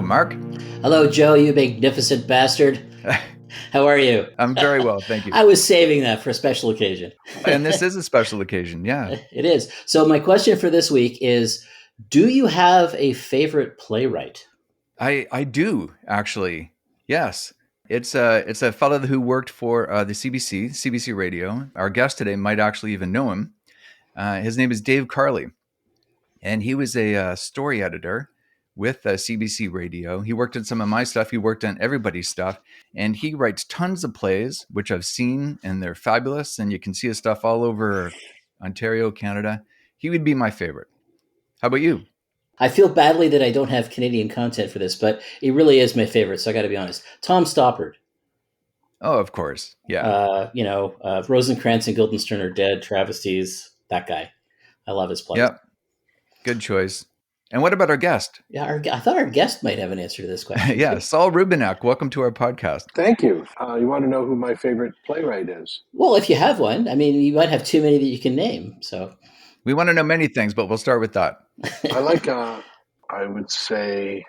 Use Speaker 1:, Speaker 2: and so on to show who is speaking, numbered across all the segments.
Speaker 1: Mark.
Speaker 2: Hello, Joe, you magnificent bastard. How are you?
Speaker 1: I'm very well, thank you.
Speaker 2: I was saving that for a special occasion.
Speaker 1: And this is a special occasion, yeah.
Speaker 2: It is. So my question for this week is, do you have a favorite playwright?
Speaker 1: I do, actually. Yes. It's a fellow who worked for the CBC Radio. Our guest today might actually even know him. His name is Dave Carley. And he was a story editor with CBC Radio. He worked on some of my stuff. He worked on everybody's stuff. And he writes tons of plays, which I've seen, and they're fabulous. And you can see his stuff all over Ontario, Canada. He would be my favorite. How about you?
Speaker 2: I feel badly that I don't have Canadian content for this, but it really is my favorite, so I got to be honest. Tom Stoppard.
Speaker 1: Oh, of course. Yeah.
Speaker 2: Rosencrantz and Guildenstern are dead, travesties, that guy. I love his plays.
Speaker 1: Yep. Good choice. And what about our guest?
Speaker 2: Yeah, I thought our guest might have an answer to this question.
Speaker 1: Yeah, Saul Rubinek. Welcome to our podcast.
Speaker 3: Thank you. You want to know who my favorite playwright is?
Speaker 2: Well, if you have one, I mean, you might have too many that you can name. So
Speaker 1: we want to know many things, but we'll start with that.
Speaker 3: I would say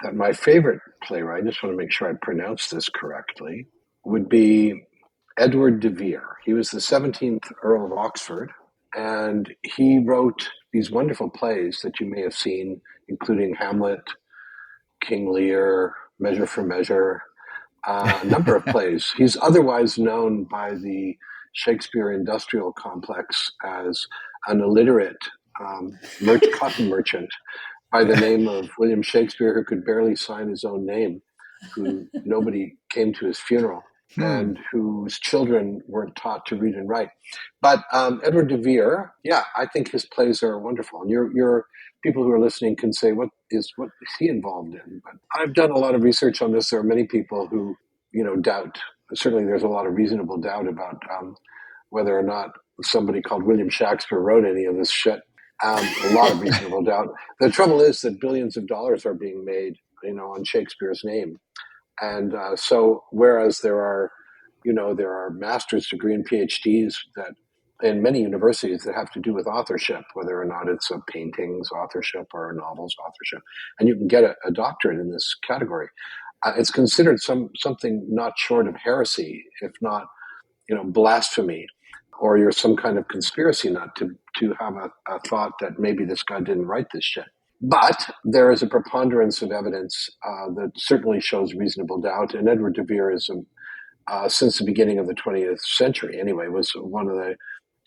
Speaker 3: that my favorite playwright, I just want to make sure I pronounce this correctly, would be Edward de Vere. He was the 17th Earl of Oxford, and he wrote these wonderful plays that you may have seen, including Hamlet, King Lear, Measure for Measure, a number of plays. He's otherwise known by the Shakespeare industrial complex as an illiterate cotton merchant by the name of William Shakespeare, who could barely sign his own name, who nobody came to his funeral, and whose children weren't taught to read and write. But Edward de Vere, yeah, I think his plays are wonderful. And your people who are listening can say, what is he involved in? But I've done a lot of research on this. There are many people who, doubt. Certainly there's a lot of reasonable doubt about whether or not somebody called William Shakespeare wrote any of this shit. A lot of reasonable doubt. The trouble is that billions of dollars are being made, on Shakespeare's name. And so whereas there are master's degree and PhDs that in many universities that have to do with authorship, whether or not it's a paintings authorship or a novels authorship, and you can get a doctorate in this category. It's considered something not short of heresy, if not, blasphemy, or you're some kind of conspiracy nut to have a thought that maybe this guy didn't write this shit. But there is a preponderance of evidence that certainly shows reasonable doubt. And Edward de Vere is, since the beginning of the 20th century anyway, was one of the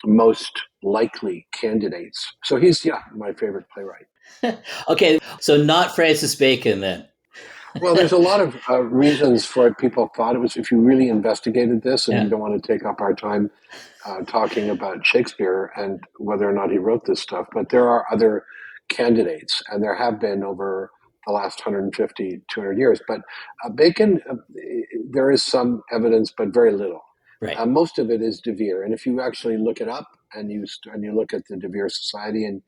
Speaker 3: most likely candidates. So he's, my favorite playwright.
Speaker 2: Okay, so not Francis Bacon then.
Speaker 3: Well, there's a lot of reasons for it. People thought it was, if you really investigated this, and you don't want to take up our time talking about Shakespeare and whether or not he wrote this stuff, but there are other candidates, and there have been over the last 150, 200 years. But Bacon, there is some evidence, but very little.
Speaker 2: Right.
Speaker 3: Most of it is de Vere. And if you actually look it up and you look at the de Vere Society and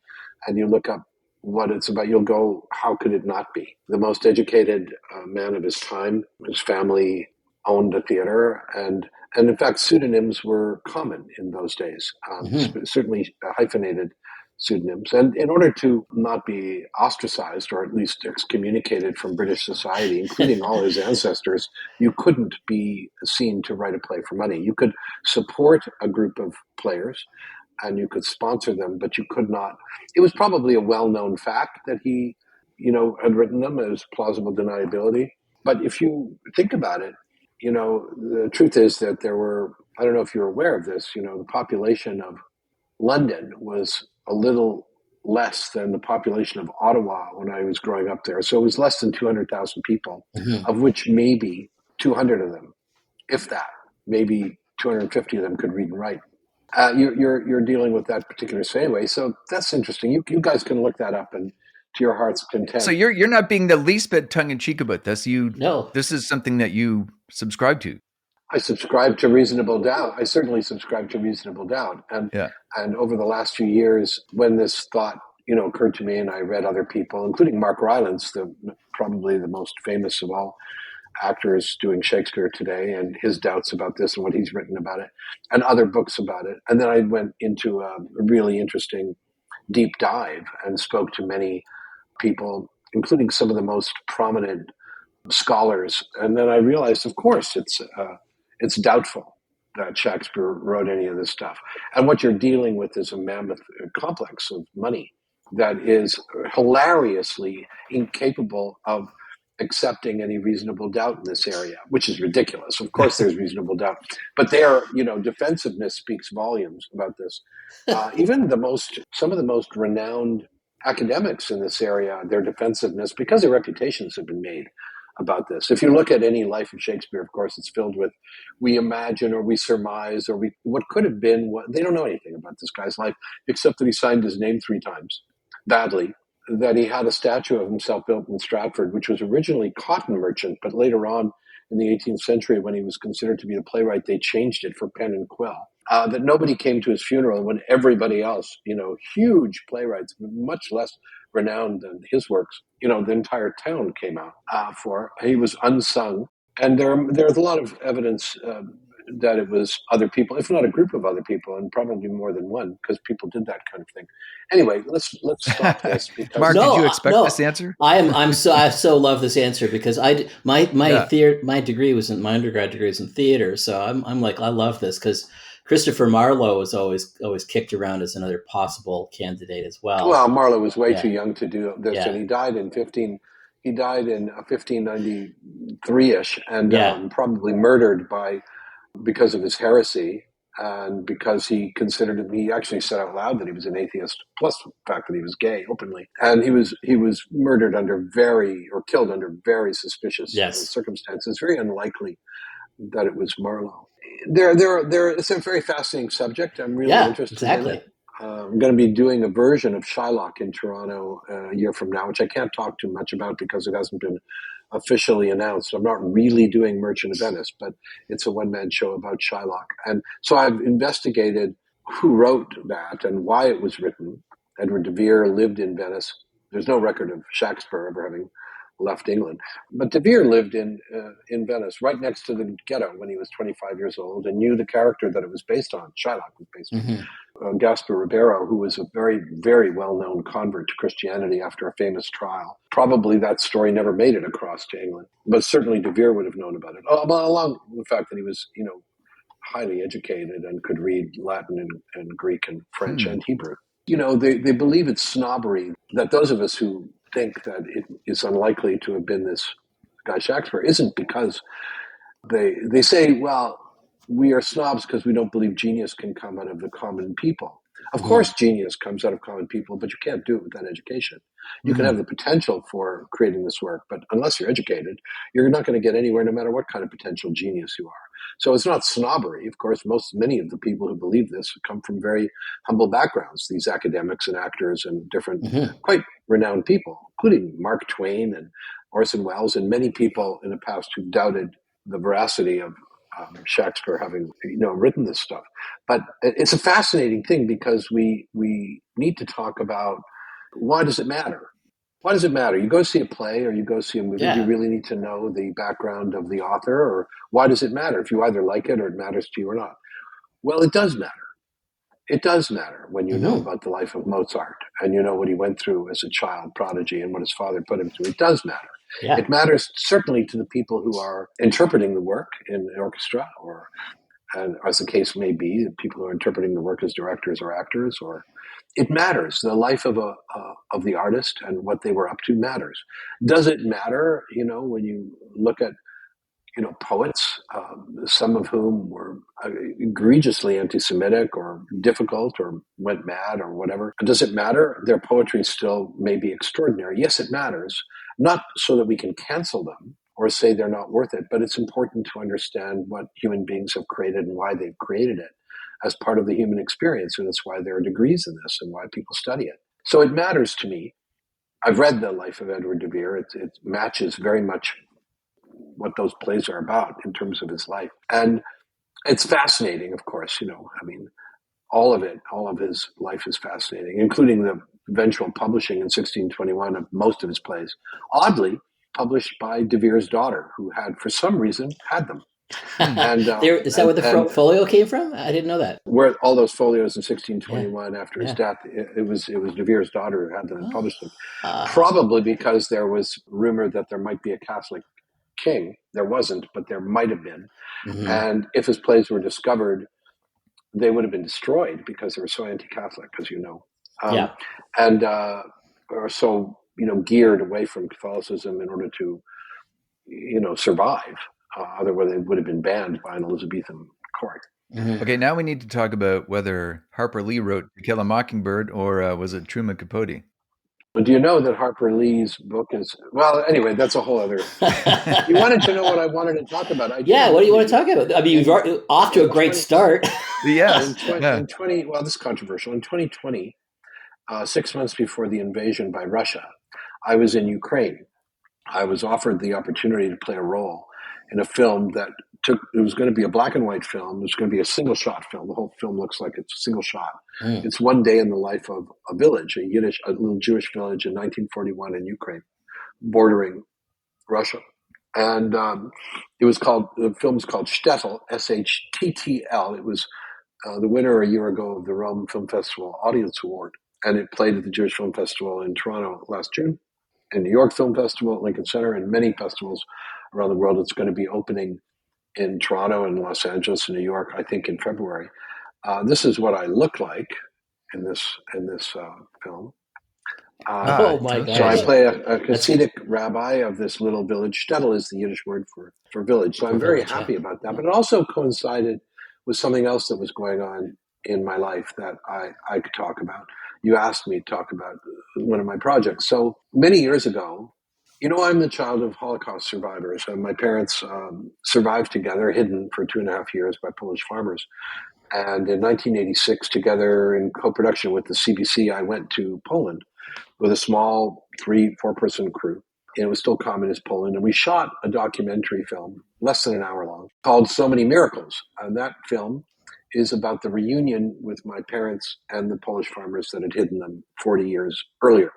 Speaker 3: you look up what it's about, you'll go, how could it not be? The most educated man of his time. His family owned a theater, and in fact, pseudonyms were common in those days, certainly hyphenated pseudonyms. And in order to not be ostracized or at least excommunicated from British society, including all his ancestors, you couldn't be seen to write a play for money. You could support a group of players and you could sponsor them, but you could not. It was probably a well-known fact that he, had written them as plausible deniability. But if you think about it, the truth is that there were, I don't know if you're aware of this, the population of London was a little less than the population of Ottawa when I was growing up there. So it was less than 200,000 people, of which maybe 200 of them, if that, maybe 250 of them could read and write. You're dealing with that particular same way. So that's interesting. You guys can look that up and to your heart's content.
Speaker 1: So you're not being the least bit tongue-in-cheek about this.
Speaker 2: No.
Speaker 1: This is something that you subscribe to.
Speaker 3: I subscribe to reasonable doubt. I certainly subscribe to reasonable doubt. And over the last few years, when this thought, occurred to me, and I read other people, including Mark Rylance, probably the most famous of all actors doing Shakespeare today, and his doubts about this and what he's written about it, and other books about it. And then I went into a really interesting deep dive and spoke to many people including some of the most prominent scholars. And then I realized, of course, it's doubtful that Shakespeare wrote any of this stuff. And what you're dealing with is a mammoth complex of money that is hilariously incapable of accepting any reasonable doubt in this area, which is ridiculous. Of course, there's reasonable doubt, but their defensiveness speaks volumes about this. Even some of the most renowned academics in this area, their defensiveness, because their reputations have been made about this. If you look at any life of Shakespeare, of course, it's filled with we imagine or we surmise or what could have been. They don't know anything about this guy's life except that he signed his name 3 times badly, that he had a statue of himself built in Stratford, which was originally cotton merchant, but later on in the 18th century, when he was considered to be a playwright, they changed it for pen and quill. That nobody came to his funeral when everybody else, huge playwrights, much less renowned than his works, the entire town came out for. He was unsung. And there's a lot of evidence that it was other people, if not a group of other people, and probably more than one, because people did that kind of thing. Anyway, let's stop this. Because
Speaker 1: Mark, did you expect this answer?
Speaker 2: I so love this answer because my degree was my undergrad degree was in theater, so I'm like, I love this because Christopher Marlowe was always kicked around as another possible candidate as well.
Speaker 3: Well, Marlowe was way too young to do this, and he died in 1593-ish, and probably murdered because of his heresy, and because he actually said out loud that he was an atheist, plus the fact that he was gay openly, and he was murdered killed under very suspicious circumstances. Very unlikely that it was Marlowe. It's a very fascinating subject. I'm really interested in it. I'm going to be doing a version of Shylock in Toronto a year from now, which I can't talk too much about because it hasn't been officially announced. I'm not really doing Merchant of Venice, but it's a one-man show about Shylock. And so I've investigated who wrote that and why it was written. Edward de Vere lived in Venice. There's no record of Shakespeare ever having left England. But de Vere lived in Venice, right next to the ghetto when he was 25 years old, and knew the character that it was based on. Shylock was based on. Gaspar Ribeiro, who was a very, very well-known convert to Christianity after a famous trial. Probably that story never made it across to England, but certainly de Vere would have known about it, along with the fact that he was, highly educated and could read Latin and Greek and French and Hebrew. They believe it's snobbery that those of us who think that it is unlikely to have been this guy Shakespeare isn't, because they say, well, we are snobs because we don't believe genius can come out of the common people. Of course, genius comes out of common people, but you can't do it without education. You can have the potential for creating this work, but unless you're educated, you're not going to get anywhere no matter what kind of potential genius you are. So it's not snobbery. Of course, many of the people who believe this come from very humble backgrounds, these academics and actors and different quite renowned people, including Mark Twain and Orson Welles and many people in the past who doubted the veracity of Shakespeare having written this stuff. But it's a fascinating thing because we need to talk about, why does it matter? Why does it matter? You go see a play or you go see a movie, you really need to know the background of the author, or why does it matter if you either like it or it matters to you or not? Well, it does matter. It does matter when you know about the life of Mozart and you know what he went through as a child prodigy and what his father put him through. It does matter. Yeah. It matters certainly to the people who are interpreting the work in the orchestra, and as the case may be, the people who are interpreting the work as directors or actors. Or it matters. The life of the artist and what they were up to matters. Does it matter? When you look at poets, some of whom were egregiously anti-Semitic or difficult or went mad or whatever. Does it matter? Their poetry still may be extraordinary. Yes, it matters. Not so that we can cancel them or say they're not worth it, but it's important to understand what human beings have created and why they've created it as part of the human experience. And it's why there are degrees in this and why people study it. So it matters to me. I've read the life of Edward de Vere. It matches very much what those plays are about in terms of his life. And it's fascinating, of course, all of his life is fascinating, including the eventual publishing in 1621 of most of his plays, oddly published by de Vere's daughter, who had, for some reason, had them. And
Speaker 2: Is that where the folio came from? I didn't know that.
Speaker 3: Where all those folios in 1621 after his
Speaker 2: Yeah.
Speaker 3: death, it was de Vere's daughter who had them and published them. Probably because there was rumor that there might be a Catholic king. There wasn't, but there might have been.
Speaker 2: Mm-hmm.
Speaker 3: And if his plays were discovered, they would have been destroyed because they were so anti-Catholic, as you know. And or so, geared away from Catholicism in order to, survive. Otherwise, they would have been banned by an Elizabethan court.
Speaker 2: Mm-hmm.
Speaker 1: Okay, now we need to talk about whether Harper Lee wrote To Kill a Mockingbird or was it Truman Capote?
Speaker 3: But do you know that Harper Lee's book is... Well, anyway, that's a whole other... You wanted to know what I wanted to talk about.
Speaker 2: What do you want to talk about? I mean, you're off to a great start.
Speaker 1: Yes.
Speaker 3: Well, this is controversial. In 2020, 6 months before the invasion by Russia, I was in Ukraine. I was offered the opportunity to play a role in a film that it was going to be a black and white film. It was going to be a single shot film. The whole film looks like it's a single shot. It's one day in the life of a village, a little Jewish village in 1941 in Ukraine, bordering Russia. And the film's called Shttl, Shtttl. It was the winner a year ago of the Rome Film Festival Audience Award. And it played at the Jewish Film Festival in Toronto last June, in New York Film Festival at Lincoln Center, and many festivals around the world. It's going to be opening in Toronto and Los Angeles and New York, I think, in February. This is what I look like in this film.
Speaker 2: Oh my God!
Speaker 3: So I play a Hasidic rabbi of this little village. Shtetl is the Yiddish word for village. So I'm very happy about that. But it also coincided with something else that was going on in my life that I could talk about. You asked me to talk about one of my projects. So many years ago, I'm the child of Holocaust survivors. My parents survived together, hidden for 2.5 years by Polish farmers. And in 1986, together in co-production with the CBC, I went to Poland with a small 3-4-person crew. And it was still communist Poland. And we shot a documentary film, less than an hour long, called So Many Miracles. And that film is about the reunion with my parents and the Polish farmers that had hidden them 40 years earlier.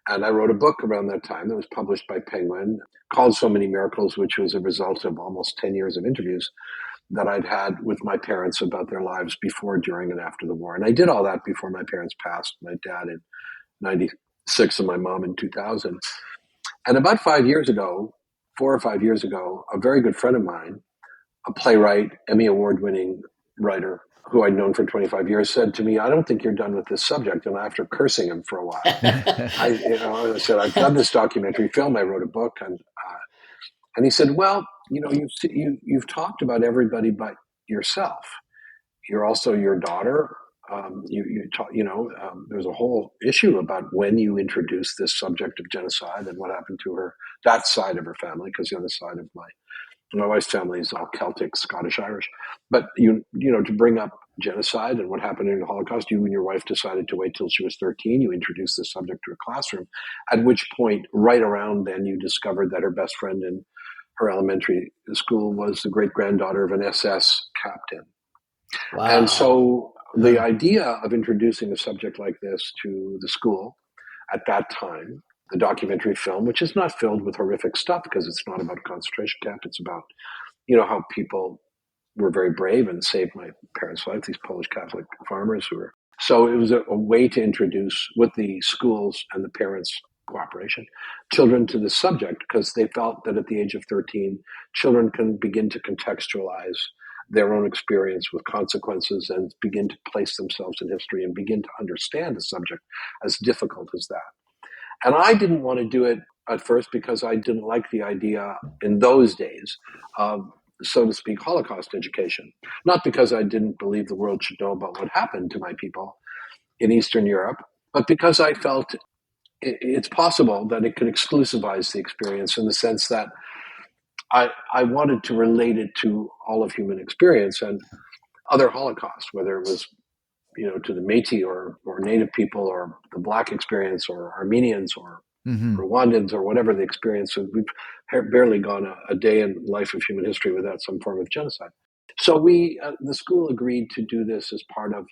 Speaker 3: And I wrote a book around that time that was published by Penguin called So Many Miracles, which was a result of almost 10 years of interviews that I'd had with my parents about their lives before, during, and after the war. And I did all that before my parents passed, my dad in 96 and my mom in 2000. And about 5 years ago, 4 or 5 years ago, a very good friend of mine, a playwright, Emmy Award-winning writer who I'd known for 25 years, said to me, "I don't think you're done with this subject." And after cursing him for a while, I said, "I've done this documentary film. I wrote a book." And he said, "Well, you've talked about everybody but yourself. You're also your daughter. There's a whole issue about when you introduced this subject of genocide and what happened to her, that side of her family, because the other side of my wife's family is all Celtic, Scottish, Irish. But to bring up genocide and what happened in the Holocaust, you and your wife decided to wait till she was 13. You introduced the subject to a classroom, at which point, right around then, you discovered that her best friend in her elementary school was the great-granddaughter of an SS captain."
Speaker 2: Wow.
Speaker 3: And so the idea of introducing a subject like this to the school at that time, the documentary film, which is not filled with horrific stuff because it's not about a concentration camp. It's about, how people were very brave and saved my parents' life, these Polish Catholic farmers who were. So it was a way to introduce, with the schools and the parents' cooperation, children to this subject, because they felt that at the age of 13, children can begin to contextualize their own experience with consequences and begin to place themselves in history and begin to understand the subject, as difficult as that. And I didn't want to do it at first because I didn't like the idea in those days of, so to speak, Holocaust education. Not because I didn't believe the world should know about what happened to my people in Eastern Europe, but because I felt it's possible that it could exclusivize the experience, in the sense that I wanted to relate it to all of human experience and other Holocausts, whether it was to the Métis or Native people, or the Black experience, or Armenians, or Rwandans, or whatever the experience. We've barely gone a day in the life of human history without some form of genocide. So the school agreed to do this as part of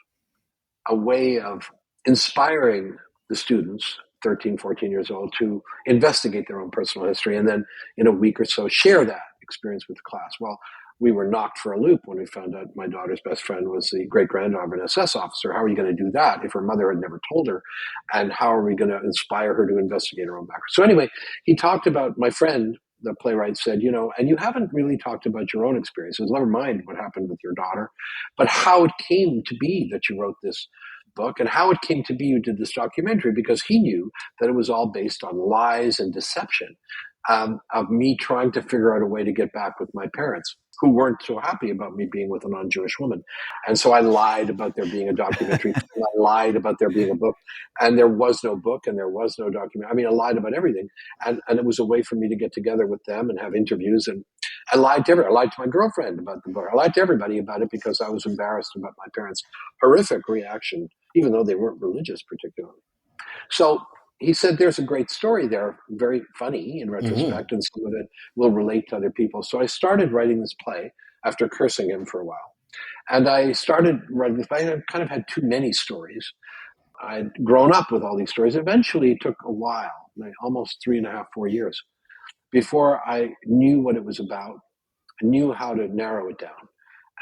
Speaker 3: a way of inspiring the students, 13, 14 years old, to investigate their own personal history, and then in a week or so share that experience with the class. Well, we were knocked for a loop when we found out my daughter's best friend was the great-granddaughter of an SS officer. How are you going to do that if her mother had never told her? And how are we going to inspire her to investigate her own background? So anyway, he talked about my friend, the playwright said, and you haven't really talked about your own experiences, never mind what happened with your daughter, but how it came to be that you wrote this book and how it came to be you did this documentary, because he knew that it was all based on lies and deception of me trying to figure out a way to get back with my parents, who weren't so happy about me being with a non-Jewish woman. And so I lied about there being a documentary. I lied about there being a book, and there was no book and there was no documentary. I mean, I lied about everything. And it was a way for me to get together with them and have interviews. And I lied to everyone. I lied to my girlfriend about the book. I lied to everybody about it because I was embarrassed about my parents' horrific reaction, even though they weren't religious particularly. So he said, there's a great story there, very funny in retrospect, and some of it will relate to other people. So I started writing this play after cursing him for a while. And I started writing this play. I kind of had too many stories. I'd grown up with all these stories. Eventually, it took a while, like almost 3.5, 4 years, before I knew what it was about. I knew how to narrow it down.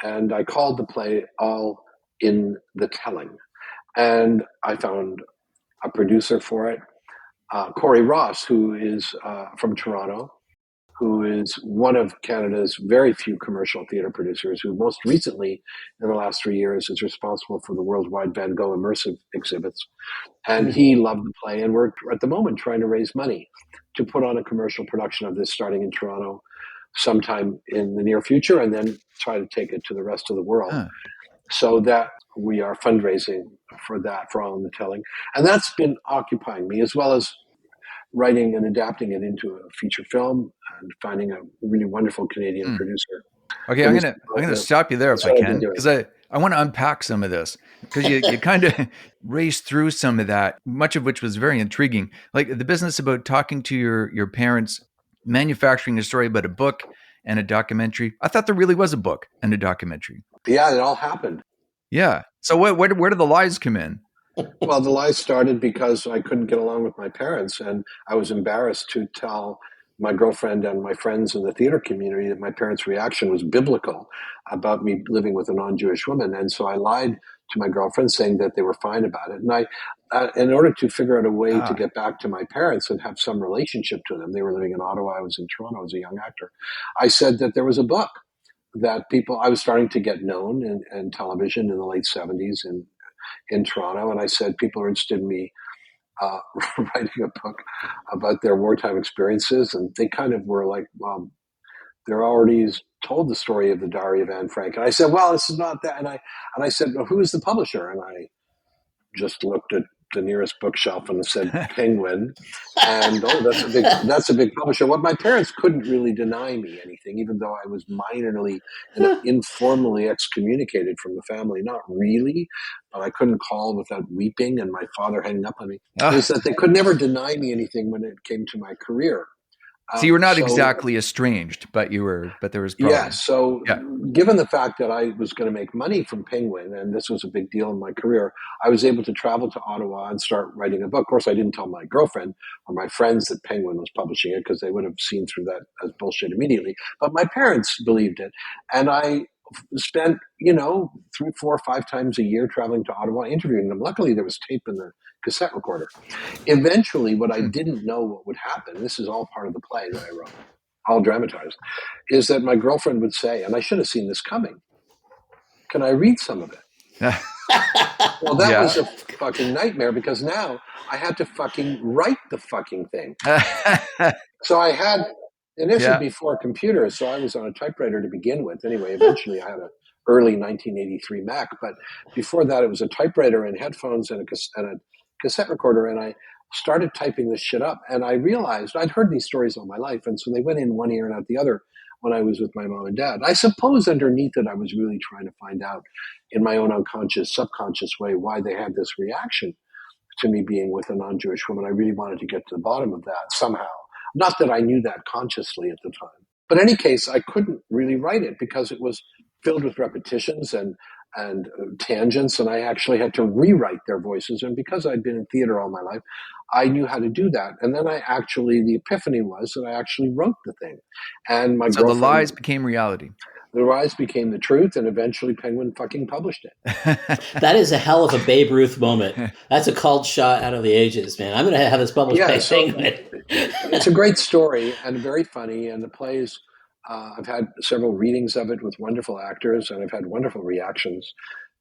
Speaker 3: And I called the play All in the Telling. And I found a producer for it, Corey Ross, who is from Toronto, who is one of Canada's very few commercial theater producers, who most recently, in the last 3 years, is responsible for the worldwide Van Gogh immersive exhibits. And he loved the play, and we're at the moment trying to raise money to put on a commercial production of this starting in Toronto sometime in the near future, and then try to take it to the rest of the world. So that we are fundraising for that, for All in the Telling. And that's been occupying me, as well as writing and adapting it into a feature film and finding a really wonderful Canadian producer.
Speaker 1: Okay, I'm gonna stop you there if I can, because I want to unpack some of this, because you kind of raced through some of that, much of which was very intriguing. Like the business about talking to your parents, manufacturing a story about a book and a documentary. I thought there really was a book and a documentary.
Speaker 3: Yeah, it all happened.
Speaker 1: Yeah. So where did the lies come in?
Speaker 3: Well, the lies started because I couldn't get along with my parents, and I was embarrassed to tell my girlfriend and my friends in the theater community that my parents' reaction was biblical about me living with a non-Jewish woman. And so I lied to my girlfriend, saying that they were fine about it. And I, in order to figure out a way to get back to my parents and have some relationship to them, they were living in Ottawa, I was in Toronto as a young actor, I said that there was a book that I was starting to get known in television in the late 70s in Toronto. And I said, people are interested in me writing a book about their wartime experiences. And they kind of were like, well, they're already told the story of the Diary of Anne Frank. And I said, well, this is not that. And I said, well, who is the publisher? And I just looked at the nearest bookshelf and said Penguin, and that's a big publisher. What my parents couldn't really deny me anything, even though I was minorly and informally excommunicated from the family. Not really, but I couldn't call without weeping and my father hanging up on me. Is that they could never deny me anything when it came to my career.
Speaker 1: So you were not exactly estranged, but there was problems.
Speaker 3: Yeah. So given the fact that I was going to make money from Penguin, and this was a big deal in my career, I was able to travel to Ottawa and start writing a book. Of course, I didn't tell my girlfriend or my friends that Penguin was publishing it, because they would have seen through that as bullshit immediately. But my parents believed it. And I spent, 3, 4, 5 times a year traveling to Ottawa, interviewing them. Luckily, there was tape in the cassette recorder. Eventually, what I didn't know what would happen, this is all part of the play that I wrote, all dramatized, is that my girlfriend would say, and I should have seen this coming, can I read some of it? Well, that was a fucking nightmare, because now I had to fucking write the fucking thing. So I had, and this was before computers, so I was on a typewriter to begin with. Anyway, eventually I had a early 1983 Mac, but before that it was a typewriter and headphones and a cassette recorder, and I started typing this shit up, and I realized I'd heard these stories all my life, and so they went in one ear and out the other when I was with my mom and dad. I suppose underneath it I was really trying to find out in my own unconscious, subconscious way why they had this reaction to me being with a non-Jewish woman. I really wanted to get to the bottom of that somehow. Not that I knew that consciously at the time. But in any case, I couldn't really write it because it was filled with repetitions, and tangents, and I actually had to rewrite their voices. And because I'd been in theater all my life, I knew how to do that. And then the epiphany was that I actually wrote the thing. And my
Speaker 1: So
Speaker 3: girlfriend,
Speaker 1: the lies became reality.
Speaker 3: The lies became the truth, and eventually Penguin fucking published it.
Speaker 2: That is a hell of a Babe Ruth moment. That's a called shot out of the ages, man. I'm going to have this published by Penguin.
Speaker 3: It's a great story and very funny. And the plays, I've had several readings of it with wonderful actors, and I've had wonderful reactions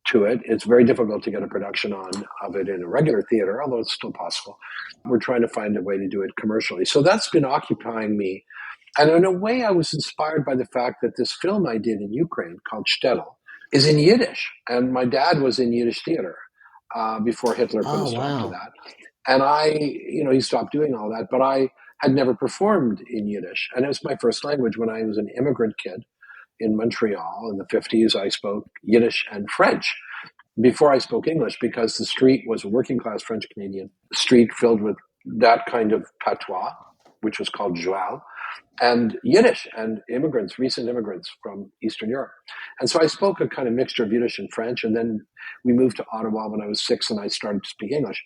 Speaker 3: to it. It's very difficult to get a production of it in a regular theater, although it's still possible. We're trying to find a way to do it commercially. So that's been occupying me. And in a way, I was inspired by the fact that this film I did in Ukraine called Shttl is in Yiddish. And my dad was in Yiddish theater before Hitler put a stop to that. And he stopped doing all that, but I had never performed in Yiddish. And it was my first language. When I was an immigrant kid in Montreal in the 50s, I spoke Yiddish and French before I spoke English, because the street was a working class French Canadian street filled with that kind of patois, which was called joual, and Yiddish, and recent immigrants from Eastern Europe. And so I spoke a kind of mixture of Yiddish and French. And then we moved to Ottawa when I was 6, and I started to speak English,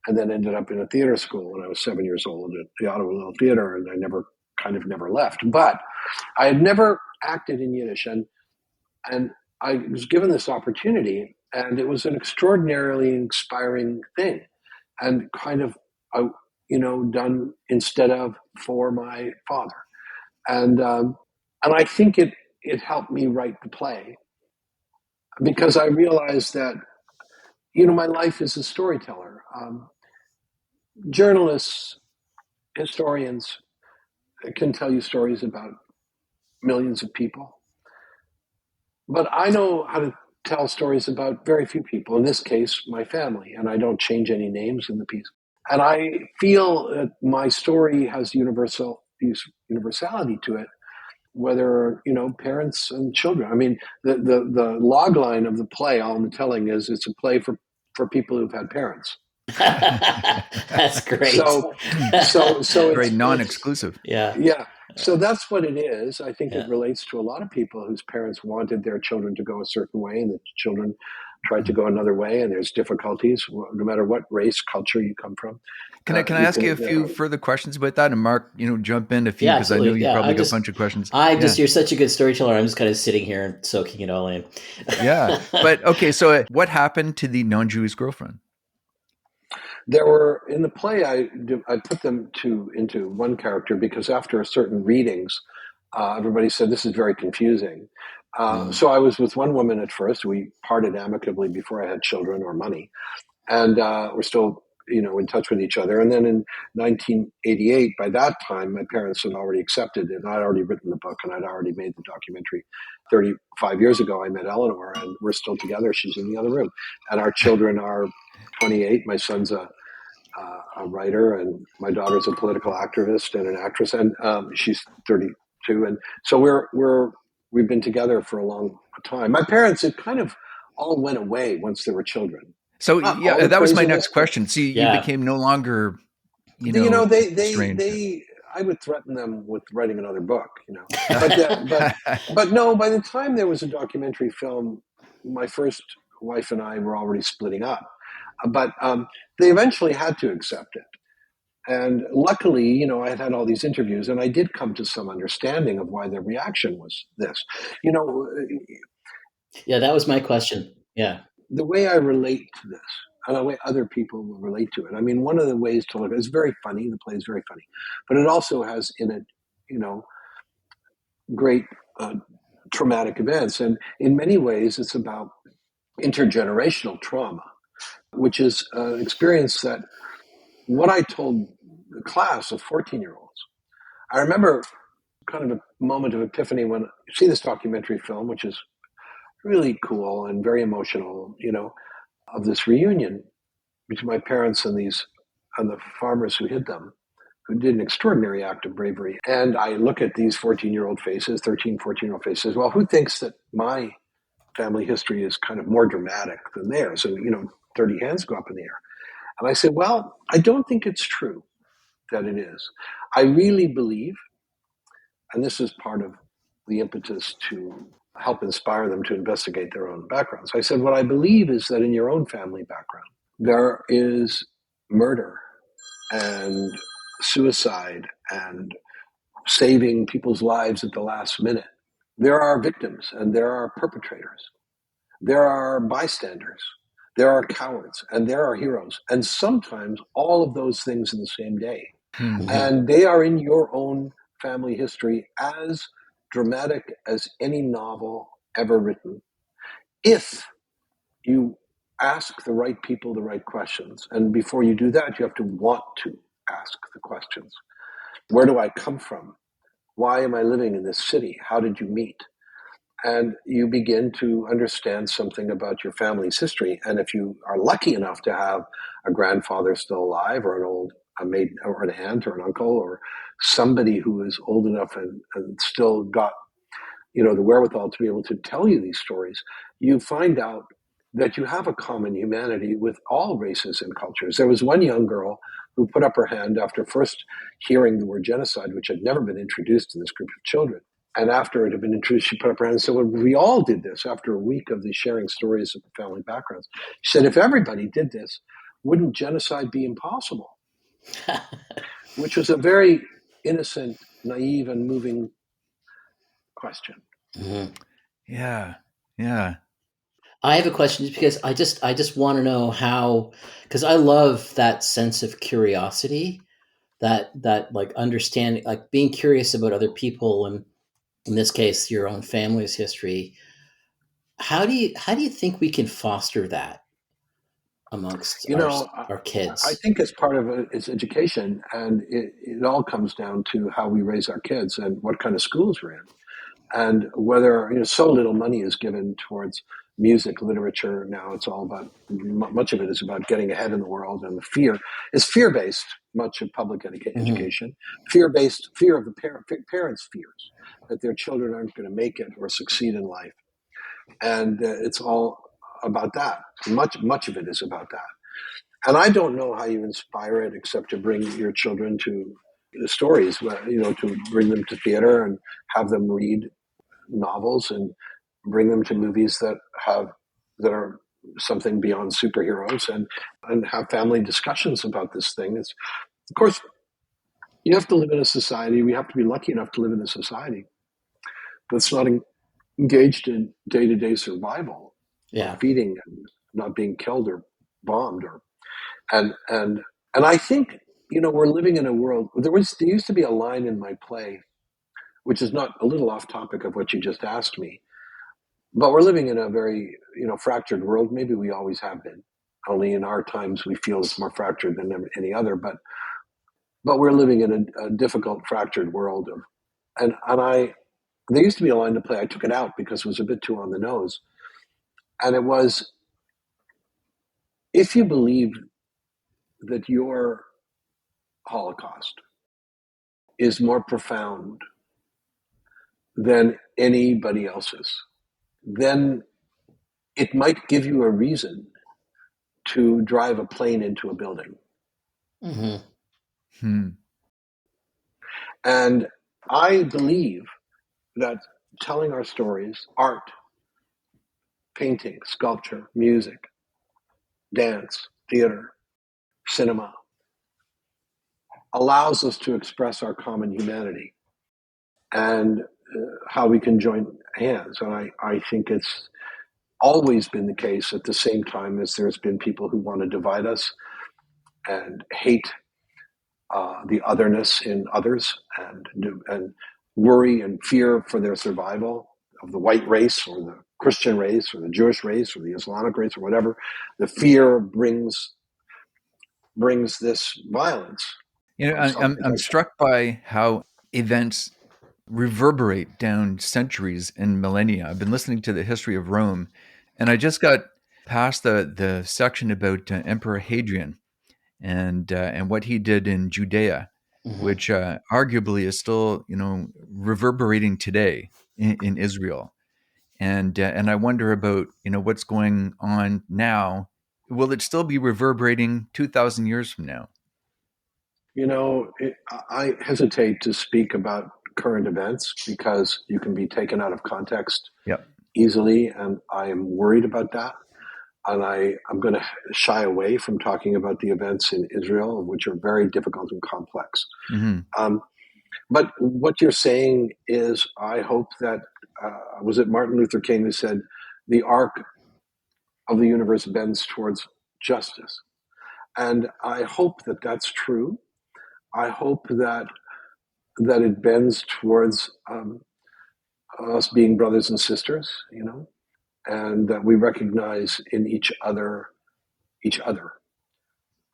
Speaker 3: and then ended up in a theater school when I was 7 years old at the Ottawa Little Theater, and I never left. But I had never acted in Yiddish, and I was given this opportunity, and it was an extraordinarily inspiring thing, and kind of, done instead of for my father. And I think it helped me write the play, because I realized that, my life is a storyteller. Journalists, historians can tell you stories about millions of people. But I know how to tell stories about very few people, in this case, my family, and I don't change any names in the piece. And I feel that my story has universality to it, whether, parents and children. I mean, the log line of the play, all I'm telling is it's a play for people who've had parents.
Speaker 2: That's great.
Speaker 3: So
Speaker 1: very non-exclusive.
Speaker 3: Yeah. So that's what it is. I think it relates to a lot of people whose parents wanted their children to go a certain way, and the children tried to go another way, and there's difficulties no matter what race, culture you come from.
Speaker 1: Can I ask you a few further questions about that? And Mark, jump in a few, because I know you probably got a bunch of questions.
Speaker 2: You're such a good storyteller. I'm just kind of sitting here and soaking it all in.
Speaker 1: Yeah. But okay, so what happened to the non-Jewish girlfriend?
Speaker 3: There were, in the play, I put them into one character, because after certain readings, everybody said, this is very confusing. So I was with one woman at first. We parted amicably before I had children or money. And we're still, in touch with each other. And then in 1988, by that time, my parents had already accepted it. And I'd already written the book, and I'd already made the documentary. 35 years ago, I met Eleanor, and we're still together. She's in the other room. And our children are 28. My son's a writer, and my daughter's a political activist and an actress, and she's 32. And so we've been together for a long time. My parents, it kind of all went away once there were children.
Speaker 1: So that was my next question. See, you became no longer,
Speaker 3: they I would threaten them with writing another book, but no, by the time there was a documentary film, my first wife and I were already splitting up. But they eventually had to accept it. And luckily, I had all these interviews, and I did come to some understanding of why their reaction was this.
Speaker 2: Yeah, that was my question. Yeah.
Speaker 3: The way I relate to this, and the way other people will relate to it. I mean, one of the ways to look at it is very funny. The play is very funny. But it also has in it, great traumatic events. And in many ways, it's about intergenerational trauma, which is an experience that what I told the class of 14-year-olds. I remember kind of a moment of epiphany when you see this documentary film, which is really cool and very emotional, of this reunion between my parents and the farmers who hid them, who did an extraordinary act of bravery. And I look at these 14-year-old faces, 14-year-old faces. Well, who thinks that my family history is kind of more dramatic than theirs? And, 30 hands go up in the air. And I said, well, I don't think it's true that it is. I really believe, and this is part of the impetus to help inspire them to investigate their own backgrounds. I said, what I believe is that in your own family background, there is murder and suicide and saving people's lives at the last minute. There are victims and there are perpetrators. There are bystanders. There are cowards and there are heroes. And sometimes all of those things in the same day.
Speaker 1: Hmm.
Speaker 3: And they are in your own family history as dramatic as any novel ever written. If you ask the right people the right questions. And before you do that, you have to want to ask the questions. Where do I come from? Why am I living in this city? How did you meet? And you begin to understand something about your family's history. And if you are lucky enough to have a grandfather still alive, or a maid, or an aunt, or an uncle, or somebody who is old enough and still got the wherewithal to be able to tell you these stories, you find out that you have a common humanity with all races and cultures. There was one young girl who put up her hand after first hearing the word genocide, which had never been introduced to this group of children. And after it had been introduced, she put up her hand and said, well, we all did this after a week of the sharing stories of the family backgrounds. She said, if everybody did this, wouldn't genocide be impossible? Which was a very innocent, naive, and moving question.
Speaker 2: Mm-hmm.
Speaker 1: Yeah. Yeah.
Speaker 2: I have a question because I just want to know how, because I love that sense of curiosity, that like understanding, like being curious about other people, and in this case, your own family's history. How do you think we can foster that amongst our
Speaker 3: I
Speaker 2: kids?
Speaker 3: think as part of it's education, and it all comes down to how we raise our kids and what kind of schools we're in, and whether so little money is given towards music, literature. Now it's all about, much of it is about getting ahead in the world, and the fear is fear-based. Much of public education, fear-based, fear of the parents' fears that their children aren't going to make it or succeed in life, and it's all about that. Much of it is about that. And I don't know how you inspire it except to bring your children to the stories, to bring them to theater and have them read novels and bring them to movies that are something beyond superheroes, and have family discussions about this thing. Of course, you have to live in a society. We have to be lucky enough to live in a society that's not engaged in day-to-day survival, or
Speaker 2: Yeah.
Speaker 3: feeding and not being killed or bombed, and I think we're living in a world. There used to be a line in my play, which is not a little off topic of what you just asked me, but we're living in a very fractured world. Maybe we always have been. Only in our times we feel it's more fractured than any other. But we're living in a difficult, fractured world and I. There used to be a line to play. I took it out because it was a bit too on the nose, and it was, if you believe that your Holocaust is more profound than anybody else's, then it might give you a reason to drive a plane into a building.
Speaker 2: Mm-hmm.
Speaker 3: And I believe that telling our stories, art, painting, sculpture, music, dance, theater, cinema, allows us to express our common humanity and how we can join hands. And I think it's always been the case, at the same time as there's been people who want to divide us and hate the otherness in others, and worry and fear for their survival of the white race or the Christian race or the Jewish race or the Islamic race or whatever. The fear brings this violence.
Speaker 1: I'm struck by how events reverberate down centuries and millennia. I've been listening to the history of Rome, and I just got past the section about Emperor Hadrian and what he did in Judea, which arguably is still reverberating today in Israel. And I wonder about what's going on now. Will it still be reverberating 2,000 years from now?
Speaker 3: I hesitate to speak about current events because you can be taken out of context
Speaker 1: Yep.
Speaker 3: easily, and I am worried about that. And I'm going to shy away from talking about the events in Israel, which are very difficult and complex.
Speaker 1: Mm-hmm.
Speaker 3: But what you're saying is, I hope that, was it Martin Luther King who said, the arc of the universe bends towards justice? And I hope that that's true. I hope that it bends towards us being brothers and sisters, and that we recognize in each other.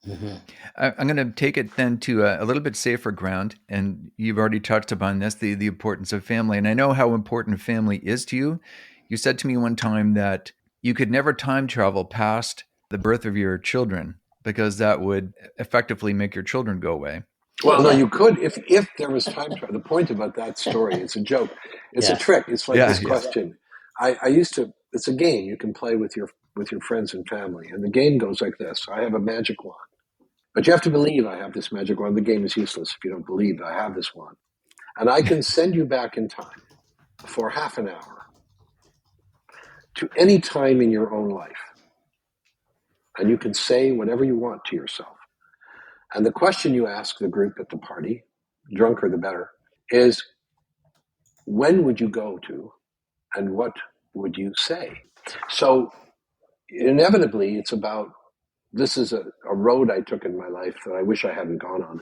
Speaker 2: Mm-hmm.
Speaker 1: I'm going to take it then to a little bit safer ground, and you've already touched upon this, the importance of family. And I know how important family is to you. You said to me one time that you could never time travel past the birth of your children because that would effectively make your children go away.
Speaker 3: Well, no, you could if there was time travel. The point about that story, it's a joke. It's a trick. It's like this question. I used to, it's a game you can play with your friends and family. And the game goes like this. I have a magic wand. But you have to believe I have this magic wand. The game is useless if you don't believe I have this wand. And I can send you back in time for half an hour to any time in your own life. And you can say whatever you want to yourself. And the question you ask the group at the party, drunker the better, is when would you go to and what would you say? So inevitably, it's about, this is a road I took in my life that I wish I hadn't gone on.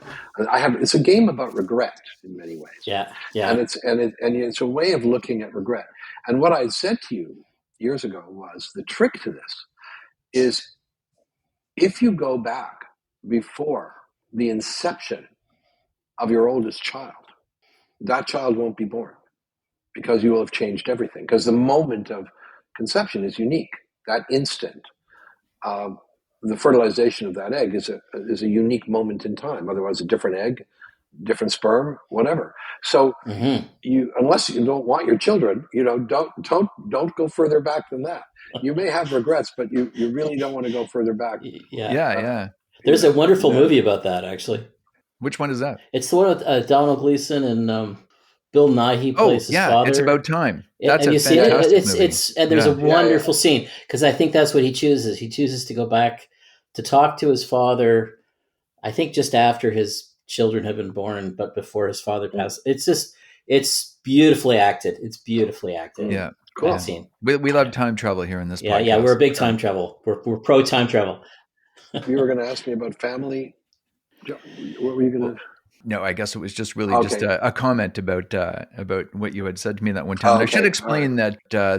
Speaker 3: It's a game about regret in many ways.
Speaker 2: Yeah.
Speaker 3: And it's a way of looking at regret. And what I said to you years ago was, the trick to this is, if you go back before the inception of your oldest child, that child won't be born because you will have changed everything. Because the moment of conception is unique. That instant, the fertilization of that egg is a unique moment in time. Otherwise, a different egg, different sperm, whatever. So unless you don't want your children, don't go further back than that. You may have regrets, but you really don't want to go further back.
Speaker 1: Yeah.
Speaker 2: There's a wonderful movie about that, actually.
Speaker 1: Which one is that?
Speaker 2: It's the one with Donald Gleason and Bill Nighy plays his father.
Speaker 1: It's About Time.
Speaker 2: That's
Speaker 1: a fantastic movie.
Speaker 2: And there's a wonderful scene, because I think that's what he chooses. He chooses to go back to talk to his father, I think just after his children have been born, but before his father passed. It's beautifully acted.
Speaker 1: Yeah.
Speaker 2: Cool. That scene.
Speaker 1: We love time travel here in this podcast.
Speaker 2: Yeah, we're a big time travel. We're pro time travel.
Speaker 3: You were going to ask me about family. What were you going to?
Speaker 1: No, I guess it was just really just a comment about what you had said to me that one time. I should explain that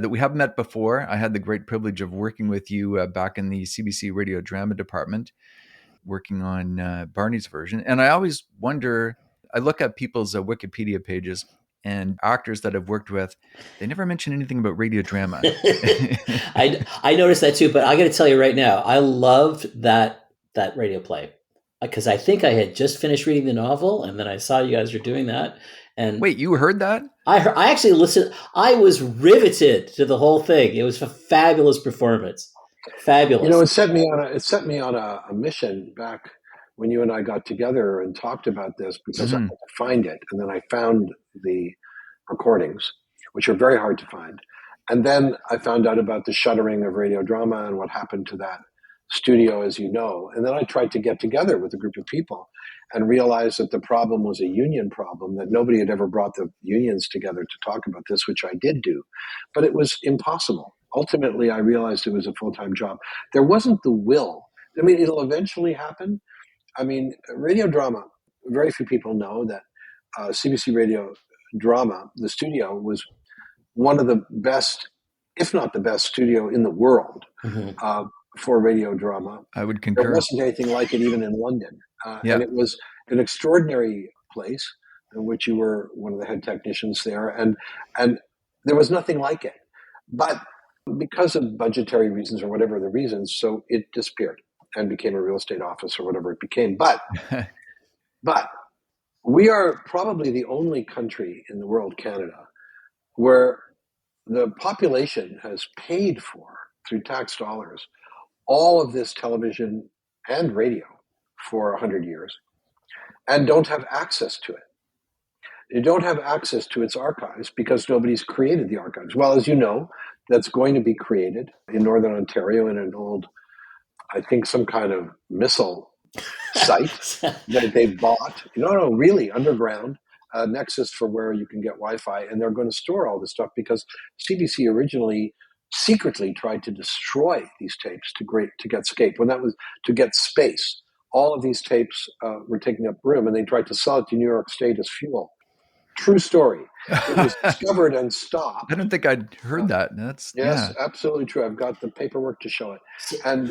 Speaker 1: we have met before. I had the great privilege of working with you back in the CBC Radio Drama Department, working on Barney's version. And I always wonder, I look at people's Wikipedia pages and actors that I've worked with, they never mention anything about radio drama.
Speaker 2: I noticed that too, but I got to tell you right now, I loved that radio play, because I think I had just finished reading the novel, and then I saw you guys were doing that. And
Speaker 1: wait, you heard that?
Speaker 2: I actually listened. I was riveted to the whole thing. It was a fabulous performance. Fabulous.
Speaker 3: It set me on a mission back when you and I got together and talked about this, because I had to find it, and then I found the recordings, which are very hard to find. And then I found out about the shuttering of radio drama and what happened to that studio, as you know. And then I tried to get together with a group of people and realized that the problem was a union problem, that nobody had ever brought the unions together to talk about this, which I did do. But it was impossible. Ultimately, I realized it was a full-time job. There wasn't the will. I mean, it'll eventually happen. I mean, radio drama, very few people know that CBC Radio Drama, the studio, was one of the best, if not the best studio in the world for radio drama.
Speaker 1: I would concur.
Speaker 3: There wasn't anything like it even in London. And it was an extraordinary place in which you were one of the head technicians there. And there was nothing like it. But because of budgetary reasons or whatever the reasons, so it disappeared and became a real estate office or whatever it became. But we are probably the only country in the world, Canada, where the population has paid for, through tax dollars, all of this television and radio for 100 years and don't have access to it. You don't have access to its archives because nobody's created the archives. Well, as you know, that's going to be created in Northern Ontario in an old, I think, some kind of missile site that they bought. No, really, underground, nexus for where you can get Wi-Fi, and they're going to store all this stuff because CBC originally secretly tried to destroy these tapes to get scape. When that was to get space, all of these tapes were taking up room, and they tried to sell it to New York State as fuel. True story. It was discovered and stopped.
Speaker 1: I don't think I'd heard that. That's
Speaker 3: yes,
Speaker 1: yeah.
Speaker 3: absolutely true. I've got the paperwork to show it. And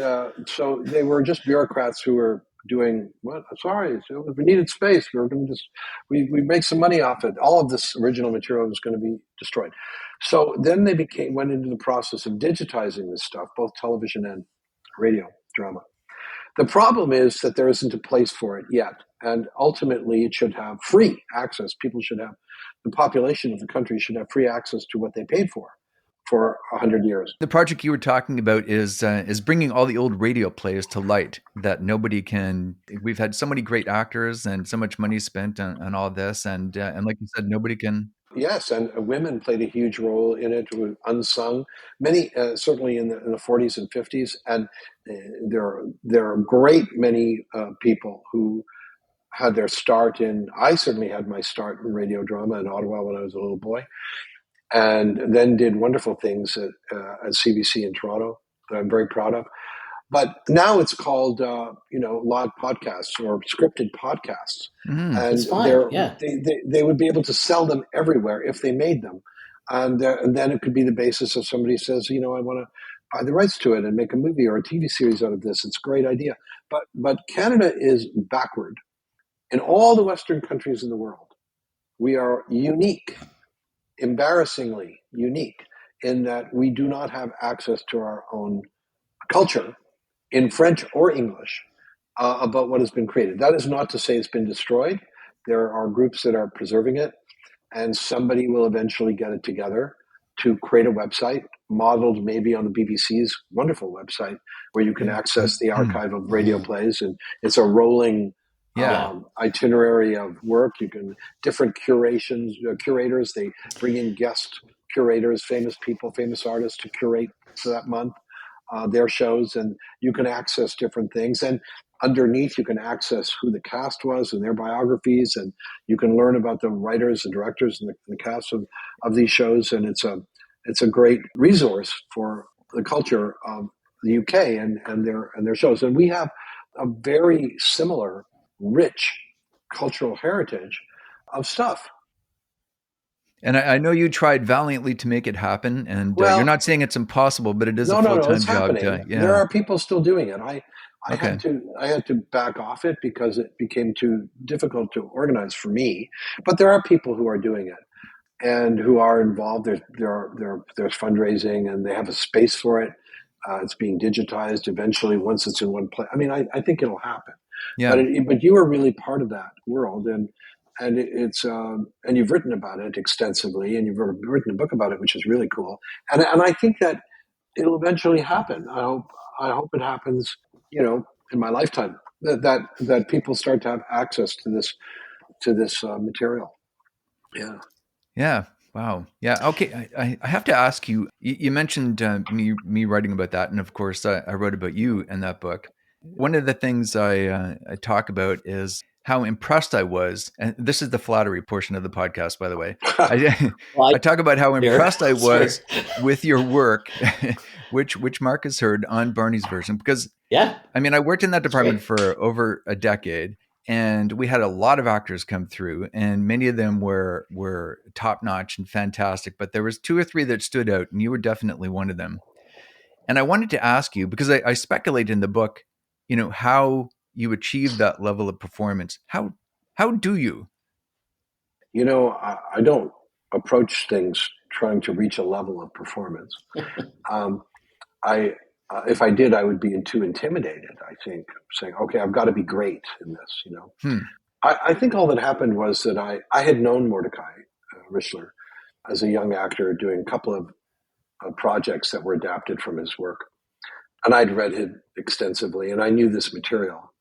Speaker 3: so they were just bureaucrats who were doing what? Sorry, so we needed space. We were going to just we make some money off it. All of this original material was going to be destroyed. So then they went into the process of digitizing this stuff, both television and radio drama. The problem is that there isn't a place for it yet. And ultimately, it should have free access. People should have, the population of the country should have free access to what they paid for 100 years.
Speaker 1: The project you were talking about is bringing all the old radio plays to light that nobody can. We've had so many great actors and so much money spent on all this, and like you said, nobody can.
Speaker 3: Yes, and women played a huge role in it, unsung. Many, certainly in the 40s and 50s, and there are a great many people who had their start in. I certainly had my start in radio drama in Ottawa when I was a little boy, and then did wonderful things at CBC in Toronto that I'm very proud of. But now it's called, live podcasts or scripted podcasts. And they would be able to sell them everywhere if they made them. And then it could be the basis of somebody says, I want to buy the rights to it and make a movie or a TV series out of this. It's a great idea. But Canada is backward. In all the Western countries in the world, we are unique, embarrassingly unique, in that we do not have access to our own culture in French or English about what has been created. That is not to say it's been destroyed. There are groups that are preserving it, and somebody will eventually get it together to create a website modeled maybe on the BBC's wonderful website where you can access the archive of radio plays, and it's a rolling itinerary of work. You can different curators. They bring in guest curators, famous people, famous artists to curate for that month their shows, and you can access different things. And underneath, you can access who the cast was and their biographies, and you can learn about the writers and directors and the cast of these shows. And it's a great resource for the culture of the UK and their shows. And we have a very similar, rich cultural heritage of stuff.
Speaker 1: And I know you tried valiantly to make it happen, and you're not saying it's impossible, but it is a full-time job.
Speaker 3: There are people still doing it. I had to back off it because it became too difficult to organize for me. But there are people who are doing it and who are involved. There's fundraising, and they have a space for it. It's being digitized eventually once it's in one place. I mean, I think it'll happen. Yeah. But you are really part of that world, and it's and you've written about it extensively, and you've written a book about it, which is really cool. And I think that it'll eventually happen. I hope it happens, in my lifetime, that people start to have access to this material. Yeah.
Speaker 1: Yeah. Wow. Yeah. Okay. I have to ask you. You mentioned me writing about that, and of course, I wrote about you in that book. One of the things I talk about is how impressed I was, and this is the flattery portion of the podcast, by the way. I talk about how impressed I was with your work, which Mark has heard on Barney's version, because I mean, I worked in that department for over a decade, and we had a lot of actors come through, and many of them were top notch and fantastic. But there was 2 or 3 that stood out, and you were definitely one of them. And I wanted to ask you, because I speculate in the book, how you achieve that level of performance. How do you?
Speaker 3: I don't approach things trying to reach a level of performance. If I did, I would be too intimidated, I think, saying, okay, I've got to be great in this, I think all that happened was that I had known Mordecai Richler as a young actor doing a couple of projects that were adapted from his work. And I'd read it extensively, and I knew this material.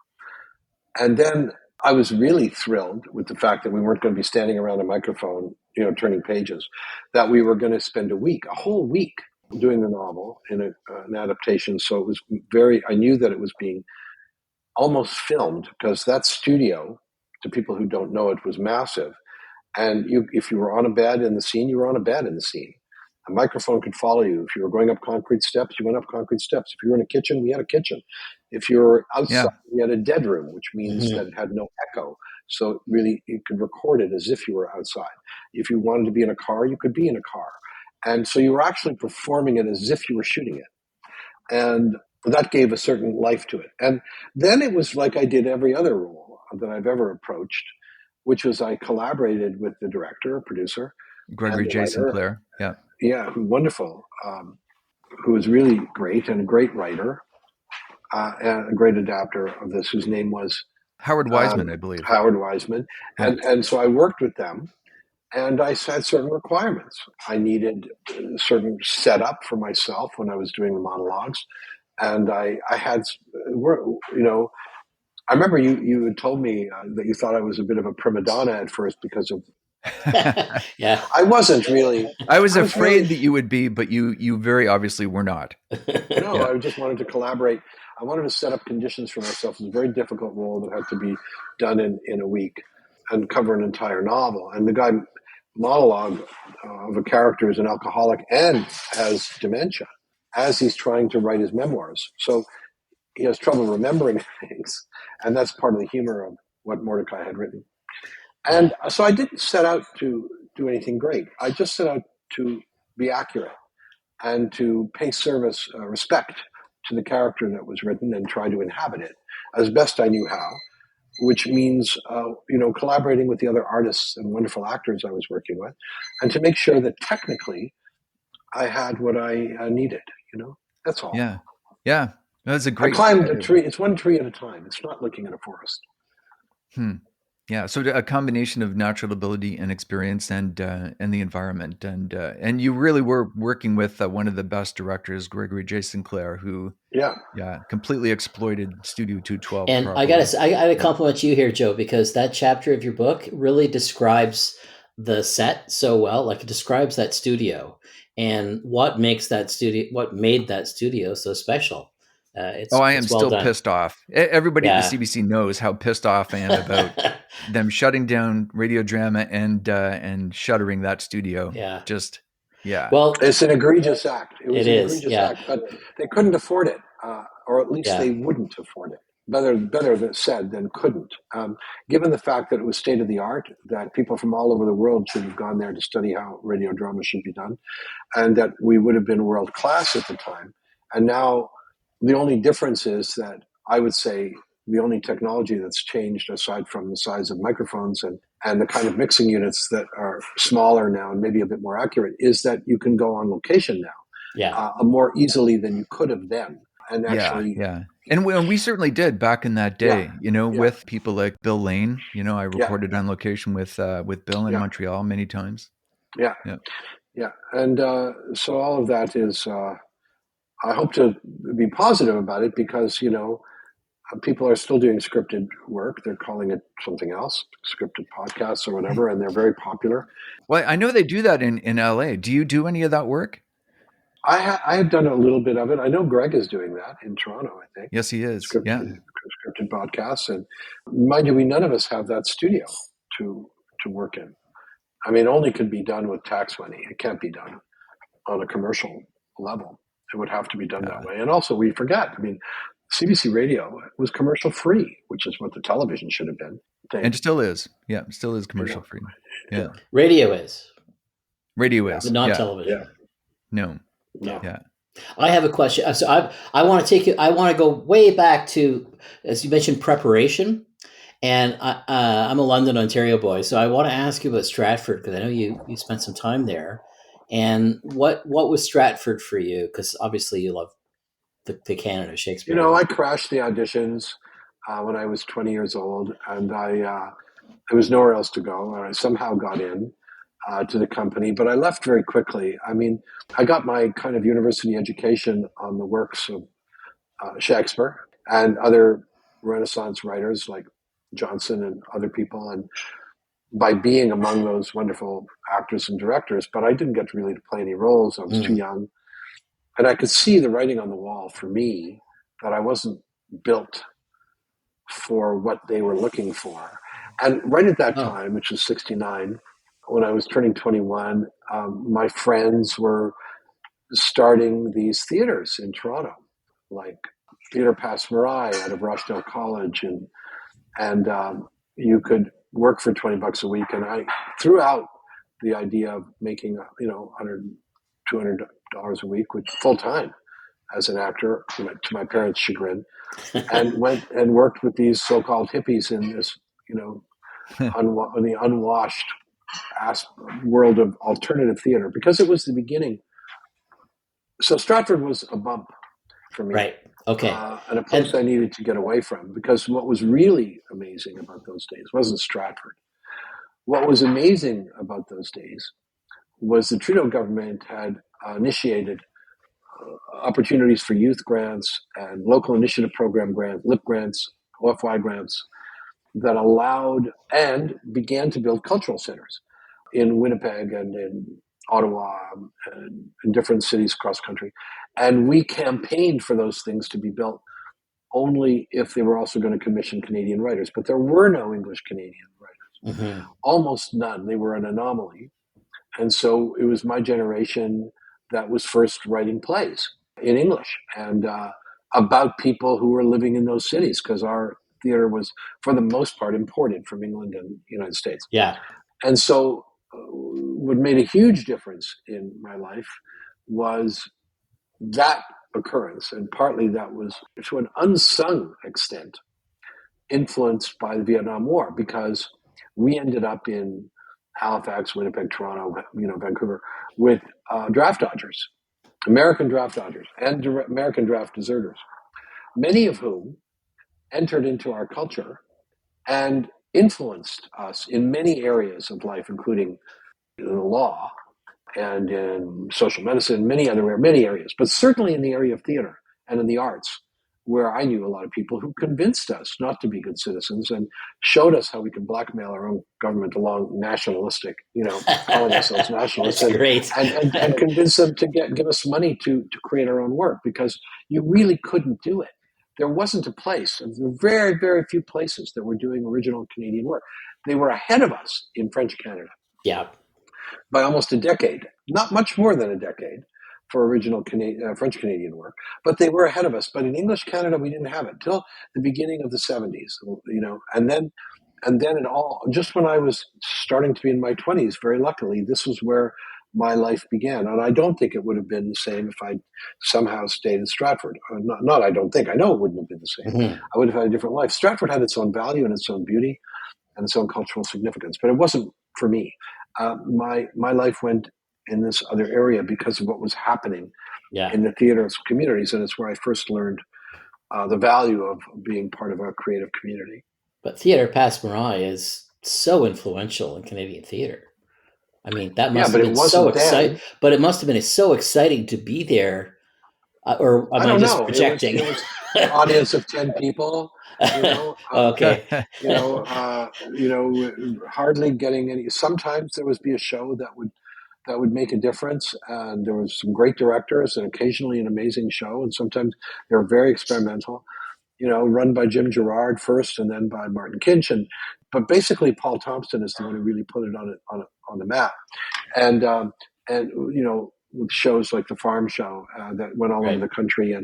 Speaker 3: And then I was really thrilled with the fact that we weren't going to be standing around a microphone, turning pages, that we were going to spend a whole week doing the novel in an adaptation. So it was I knew that it was being almost filmed, because that studio, to people who don't know it, was massive. And if you were on a bed in the scene, you were on a bed in the scene. A microphone could follow you. If you were going up concrete steps, you went up concrete steps. If you were in a kitchen, we had a kitchen. If you were outside, we had a dead room, which means that it had no echo. So really, you could record it as if you were outside. If you wanted to be in a car, you could be in a car. And so you were actually performing it as if you were shooting it. And that gave a certain life to it. And then it was like I did every other role that I've ever approached, which was I collaborated with the director, producer,
Speaker 1: Gregory J. Sinclair. Yeah.
Speaker 3: Yeah, wonderful. Who was really great and a great writer and a great adapter of this, whose name was
Speaker 1: Howard Wiseman, I believe.
Speaker 3: Howard Wiseman.
Speaker 1: Yeah.
Speaker 3: And so I worked with them, and I had certain requirements. I needed a certain setup for myself when I was doing the monologues. And I had, I remember you had told me that you thought I was a bit of a prima donna at first because of.
Speaker 2: Yeah,
Speaker 3: I wasn't really.
Speaker 1: I was afraid that you would be, but you very obviously were not.
Speaker 3: No, yeah. I just wanted to collaborate. I wanted to set up conditions for myself. It was a very difficult role that had to be done in a week and cover an entire novel. And the guy monologue of a character is an alcoholic and has dementia as he's trying to write his memoirs. So he has trouble remembering things. And that's part of the humor of what Mordecai had written. And so I didn't set out to do anything great. I just set out to be accurate and to pay respect to the character that was written and try to inhabit it as best I knew how, which means, collaborating with the other artists and wonderful actors I was working with, and to make sure that technically I had what I needed, that's all.
Speaker 1: Yeah. Yeah. That's a great.
Speaker 3: I climbed a tree. It's one tree at a time. It's not looking at a forest.
Speaker 1: Yeah, so a combination of natural ability and experience and the environment, and you really were working with one of the best directors, Gregory J. Sinclair, who completely exploited Studio 212.
Speaker 2: And
Speaker 1: properly.
Speaker 2: I gotta compliment you here, Joe, because that chapter of your book really describes the set so well. Like, it describes that studio and what made that studio so special.
Speaker 1: I am still pissed off. Everybody at the CBC knows how pissed off I am about them shutting down radio drama and shuttering that studio.
Speaker 2: Yeah. Well,
Speaker 3: it's an egregious act. It was an egregious
Speaker 2: act,
Speaker 3: but they couldn't afford it, or at least they wouldn't afford it. Better said than couldn't. Given the fact that it was state of the art, that people from all over the world should have gone there to study how radio drama should be done, and that we would have been world class at the time. And now, the only difference is that I would say the only technology that's changed, aside from the size of microphones and the kind of mixing units that are smaller now and maybe a bit more accurate, is that you can go on location now more easily than you could have then. And actually,
Speaker 1: and we certainly did back in that day, with people like Bill Lane. I recorded on location with Bill in Montreal many times.
Speaker 3: Yeah. And so all of that is. I hope to be positive about it because, people are still doing scripted work. They're calling it something else, scripted podcasts or whatever, and they're very popular.
Speaker 1: Well, I know they do that in LA. Do you do any of that work?
Speaker 3: I have done a little bit of it. I know Greg is doing that in Toronto, I think.
Speaker 1: Yes, he is.
Speaker 3: Scripted podcasts. And mind you, none of us have that studio to work in. I mean, it only could be done with tax money. It can't be done on a commercial level. It would have to be done that way. And also, we forget, CBC Radio was commercial free, which is what the television should have been.
Speaker 1: And still is. Yeah, still is commercial free. Yeah.
Speaker 2: Radio is.
Speaker 1: But
Speaker 2: not television.
Speaker 3: Yeah.
Speaker 1: No.
Speaker 2: Yeah. I have a question. So I want to go way back to, as you mentioned, preparation. And I'm a London, Ontario boy. So I want to ask you about Stratford, because I know you spent some time there. And what was Stratford for you? Because obviously you love the canon of Shakespeare.
Speaker 3: I crashed the auditions when I was 20 years old, and there was nowhere else to go. And I somehow got in to the company, but I left very quickly. I got my kind of university education on the works of Shakespeare and other Renaissance writers like Johnson and other people, and by being among those wonderful actors and directors, but I didn't get really to play any roles. I was too young. And I could see the writing on the wall for me that I wasn't built for what they were looking for. And right at that time, which was 69, when I was turning 21, my friends were starting these theaters in Toronto, like Theatre Passe Muraille out of Rochdale College, and you could work for $20 a week. And I threw out the idea of making $100, $200 a week, which full time as an actor, to my parents' chagrin, and went and worked with these so-called hippies in this the unwashed world of alternative theater, because it was the beginning. So Stratford was a bump for me.
Speaker 2: Right. Okay.
Speaker 3: And a place I needed to get away from, because what was really amazing about those days wasn't Stratford. What was amazing about those days was the Trudeau government had initiated opportunities for youth grants and local initiative program grants, LIP grants, OFY grants, that allowed and began to build cultural centers in Winnipeg and in Ottawa and in different cities across the country. And we campaigned for those things to be built only if they were also going to commission Canadian writers. But there were no English Canadian writers, almost none. They were an anomaly. And so it was my generation that was first writing plays in English and about people who were living in those cities, because our theater was, for the most part, imported from England and the United States.
Speaker 2: Yeah.
Speaker 3: And so what made a huge difference in my life was that occurrence. And partly that was, to an unsung extent, influenced by the Vietnam War, because we ended up in Halifax, Winnipeg, Toronto, Vancouver, with draft dodgers, American draft dodgers, and American draft deserters, many of whom entered into our culture and influenced us in many areas of life, including in the law and in social medicine, many areas, but certainly in the area of theater and in the arts, where I knew a lot of people who convinced us not to be good citizens and showed us how we could blackmail our own government along nationalistic, calling ourselves nationalists, and convince them to give us money to create our own work, because you really couldn't do it. There wasn't a place, and there were very, very few places that were doing original Canadian work. They were ahead of us in French Canada.
Speaker 2: Yeah.
Speaker 3: By almost a decade, not much more than a decade for original French Canadian work, but they were ahead of us. But in English Canada, we didn't have it till the beginning of the 70s, and then it all, just when I was starting to be in my 20s, very luckily, this was where my life began. And I don't think it would have been the same if I'd somehow stayed in Stratford. I don't think. I know it wouldn't have been the same. I would have had a different life. Stratford had its own value and its own beauty and its own cultural significance, but it wasn't for me. My life went in this other area because of what was happening in the theater communities, and it's where I first learned the value of being part of a creative community.
Speaker 2: But Theatre Passe Muraille is so influential in Canadian theater. I mean, that must have been so exciting. But it must have been so exciting to be there. Or am I just projecting?
Speaker 3: It was an audience of 10 people.
Speaker 2: Okay.
Speaker 3: Hardly getting any. Sometimes there would be a show that would make a difference, and there was some great directors, and occasionally an amazing show, and sometimes they were very experimental. Run by Jim Gerard first, and then by Martin Kinch, but basically Paul Thompson is the one who really put it on the map, and with shows like the Farm Show that went all over the country,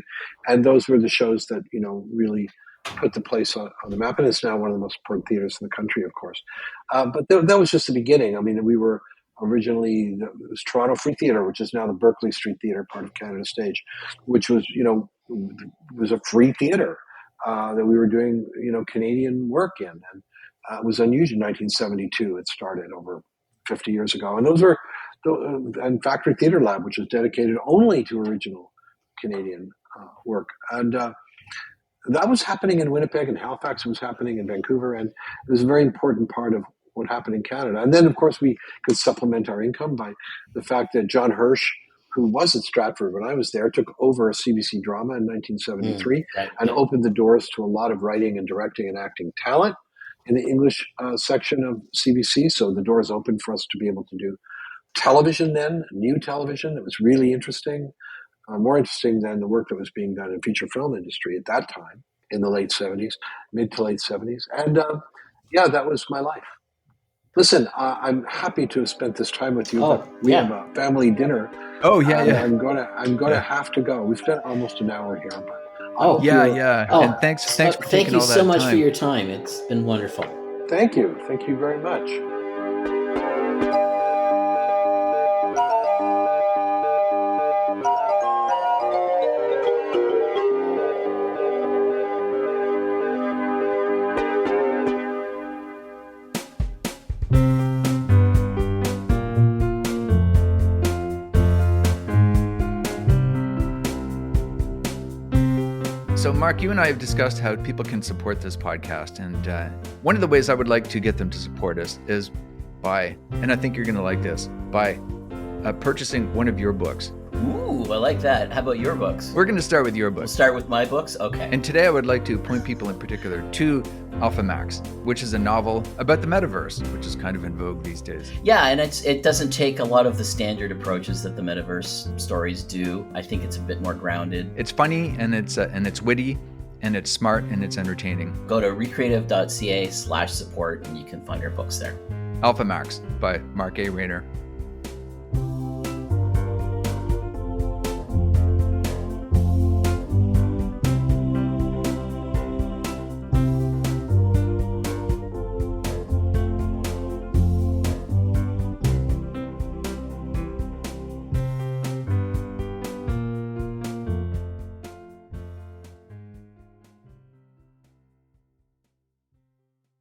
Speaker 3: and those were the shows that really put the place on the map, and it's now one of the most important theaters in the country, of course. But that was just the beginning. I mean, we were originally, it was Toronto Free Theatre, which is now the Berkeley Street Theatre, part of Canada Stage, which was was a free theatre that we were doing Canadian work in, and it was unusual. In 1972, it started over 50 years ago, and those were and Factory Theatre Lab, which was dedicated only to original Canadian work, and that was happening in Winnipeg and Halifax. It was happening in Vancouver, and it was a very important part of what happened in Canada. And then, of course, we could supplement our income by the fact that John Hirsch, who was at Stratford when I was there, took over a CBC drama in 1973 and opened the doors to a lot of writing and directing and acting talent in the English section of CBC. So the door is open for us to be able to do television then, new television that was really interesting, more interesting than the work that was being done in feature film industry at that time in the late 70s, mid to late 70s. And that was my life. Listen, I'm happy to have spent this time with you, but we have a family dinner.
Speaker 1: Oh yeah, yeah.
Speaker 3: I'm gonna have to go. We've spent almost an hour here, but
Speaker 1: and thanks for taking all that time.
Speaker 2: Thank you so much for your time. It's been wonderful.
Speaker 3: Thank you very much.
Speaker 1: So, Mark, you and I have discussed how people can support this podcast. And one of the ways I would like to get them to support us is by, and I think you're going to like this, by purchasing one of your books.
Speaker 2: Ooh, I like that. How about your books?
Speaker 1: We're going to start with your books.
Speaker 2: We'll start with my books? Okay.
Speaker 1: And today I would like to point people in particular to Alpha Max, which is a novel about the metaverse, which is kind of in vogue these days.
Speaker 2: Yeah, and it doesn't take a lot of the standard approaches that the metaverse stories do. I think it's a bit more grounded.
Speaker 1: It's funny, and it's witty, and it's smart, and it's entertaining.
Speaker 2: Go to recreative.ca/support and you can find our books there.
Speaker 1: Alpha Max by Mark A. Rayner.